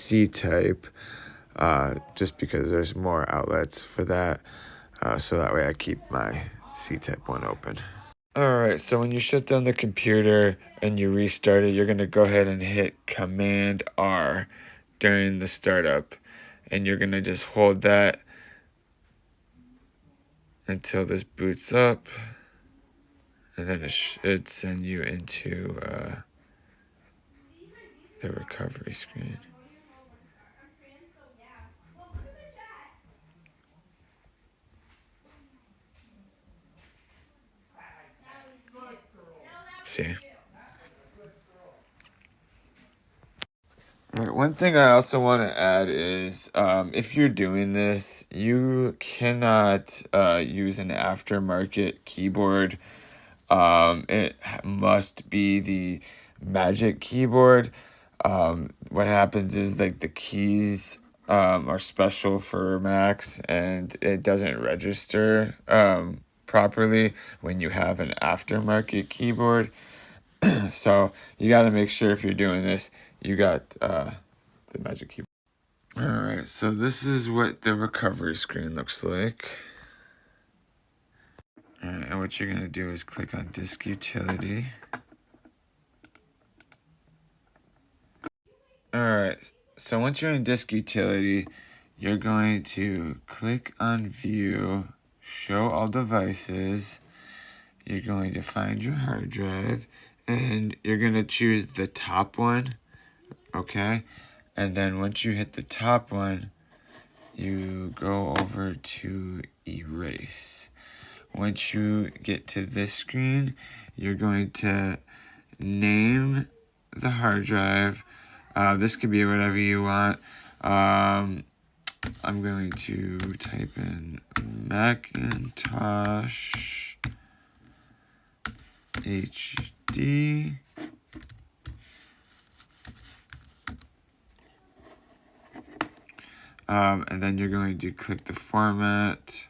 C-type, just because there's more outlets for that. So that way I keep my C-type one open. Alright, so when you shut down the computer and you restart it, you're going to go ahead and hit Command R during the startup. And you're going to just hold that until this boots up. And then it should send you into the recovery screen. See? All right, one thing I also want to add is if you're doing this, you cannot use an aftermarket keyboard. It must be the Magic keyboard. What happens is like the keys are special for Macs, and it doesn't register properly when you have an aftermarket keyboard. So you got to make sure if you're doing this, you got the Magic keyboard. All right, so this is what the recovery screen looks like. All right, and what you're going to do is click on Disk Utility. Alright, so once you're in Disk Utility, you're going to click on View, Show All Devices. You're going to find your hard drive, and you're going to choose the top one, okay? And then once you hit the top one, you go over to Erase. Once you get to this screen, you're going to name the hard drive. This could be whatever you want. I'm going to type in Macintosh HD. And then you're going to click the format.